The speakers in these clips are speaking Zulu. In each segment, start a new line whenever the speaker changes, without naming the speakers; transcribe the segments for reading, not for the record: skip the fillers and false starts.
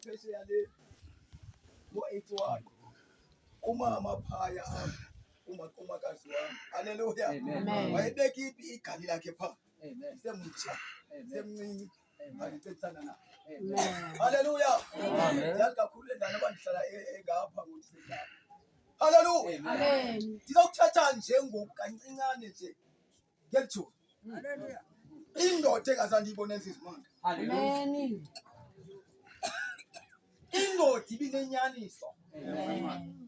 phesheya le ngo-81 umama phaya umakazi wami haleluya wayebeka igali lakhe pha semtsha semncinci angicetsana na haleluya yazi kakhulu endana abandihlala engapha ngokusekhaya haleluya amen ngizokuthatha njengokancinane nje ngekujula haleluya indoda engazange ibonenza izimanga amen indoda ibinenyaniso amen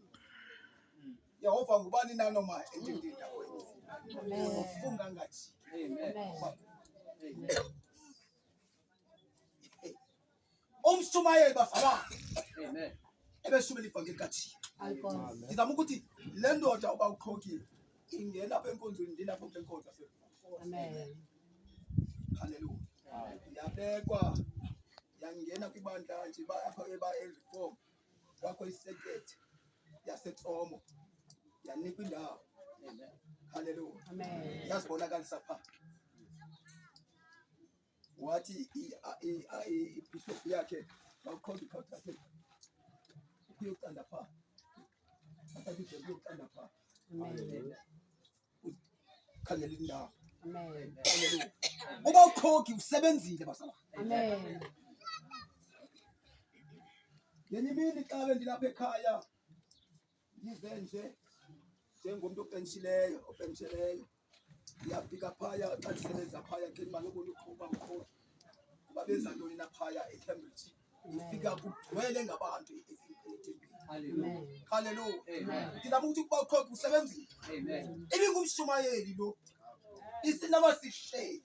Yehova ngubani nanoma endindini yakho ufunga ngathi umshumayeli bafana amen ebeshumela ivangeli kathi ngizama ukuthi le ndoda uba ukhokile ingena apha enkonzweni ndinapho kule nkonzo amen haleluya yabekwa yangena kwibandla nje eba ereform kwakho isekete yasetsomo yanikwa indawo amen haleluya amen yazibonakalisa pha wathi ibishop yakhe bawukhonza ikhathase ukuyocanda pha athathe ukuyocanda pha amen khangela indawo amen haleluya uba ukhokhi usebenzile basala amen yenye imini xa bendilapha ekhaya ngize nje njengomuntu openshileyo ngiyafika phaya xa ndisebenza phaya ke imali obona uqhuba mkhulu kuba benza ntoni na phaya eCambridge ifika kugcwele ngabantu haleluya ngizama ukuthi kuba ukhokhi usebenzile ibingumshumayeli lo isinaba sihleli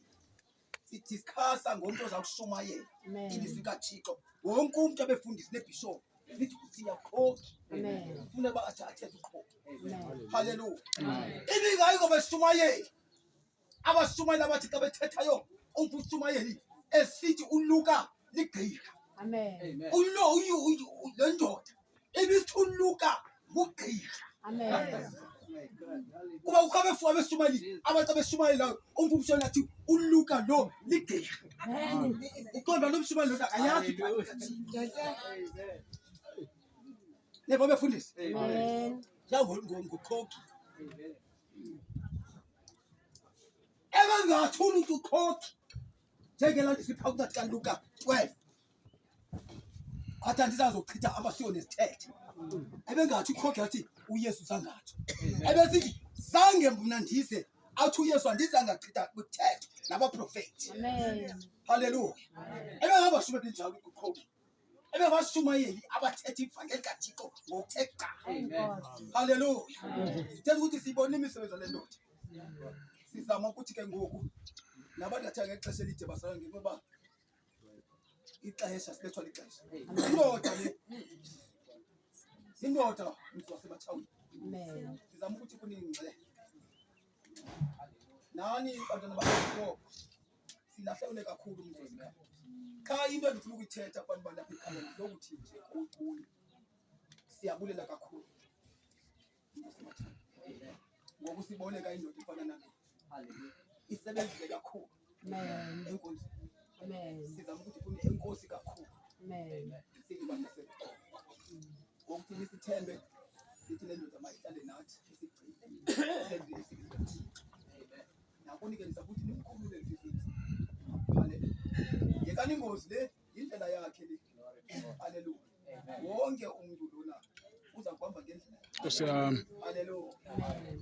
sidiscussa ngomntu oza kushumayela ilizwi kaThixo wonke umuntu abefundisi nebishop lithi siyakhokhi amen ufuna bathathe ukhokhi amen haleluya ibingayi ngoba shumayeli abashumayeli abathi xa bethethayo umshumayeli esithi uLuka ligqira amen le ndoda ibithi uLuka ngugqira amen kuba ukhabe fuwa beshumayeli abantu abeshumayela umfumshana athi uLuka lo ligqira amen iqonda lomshumayeli lo akayazi Never befundisi amen ngokhoki ebengathula ukuthi ukhokhi njengela ndisipha ukuthi kaLuka 12 athi andizazochitha amasiko nesithethe ebengathi ukhokhi athi uYesu sangatsho ebesithi zange mbuna ndize athi uYesu andizangachitha kuthethe nabaprofeti amen haleluya ebengabashumayeli njalo ukhokhi ebebashumayeli abathethe ivangeli kaThixo ngokuthe cha haleluya sithetha ukuthi sibona imisebenzi le ndoda sizama ukuthi ke ngoku nabantu athi ngexesha elide basala ngoba ixesha silethwa lixesha indoda mswasebathawini amen sizama ukuthi kuningce nani bantwana bakho silahlekile kakhulu umsebenzi cha into endifuna ukuyithetha abantu balapha ekhaya lokuthi nje kukhulu siyabulela kakhulu ngoba siboleka indoda ifana nale haleluya isebenzile kakhulu amen enkonzi amen sizama ukuthi kune enkosi kakhulu amen singibandise ngokuthi nisithembe sithi le ndoda mayihlale nathi isigcine senze isikhathi amen nakunike nisakuthi nimkhulule izizinto haleluya yekani ingozi le indlela yakhe le haleluya wonke umuntu lona uza kuhamba ngendlela Nkosi yami haleluya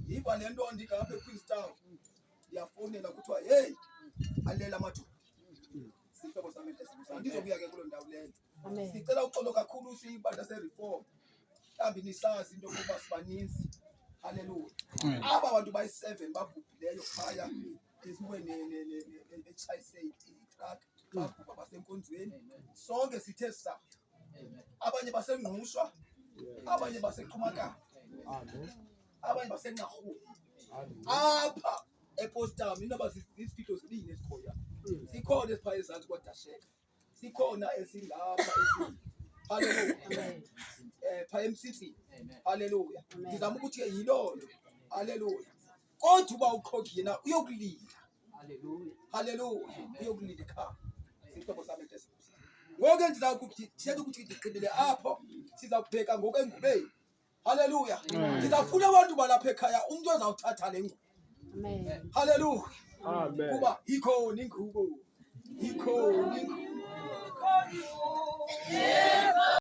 yiba lento ndingapha eQueenstown yafonela kuthiwa hey alela madoda sihlobo sami entesibusana ndizobuya ke kulo ndawo leyo sicela uxolo kakhulu sibanda sereform mhlambi nisazi into yokuba sibaninzi haleluya aba bantu bayi7 babhubhileyo phaya isiwe nechayise itruck babhubha basenkonzweni sonke sithe sa abanye basengqushwa abanye baseqhumaka abanye basenqahu apha ePostami inoba isifito zibini esikhoya sikhona esipha ezantsi kwadasheka sikhona esingapha haleluya pha eMCC haleluya ngizama ukuthi yilolo haleluya kodwa uba ukhokhi yena uyokulinda haleluya uyokulinda ekhaya sihlobo sami entesibusana Ngoke ndizakuthi sithetha ukuthi ndigqibile apho sizakubheka ngokwengubeni. Haleluya. Ndizafuna abantu balapha ekhaya umuntu ozawuthatha le ngcubo. Amen. Haleluya. Amen. Kuba ikhona ingubo. Ikhona ingubo.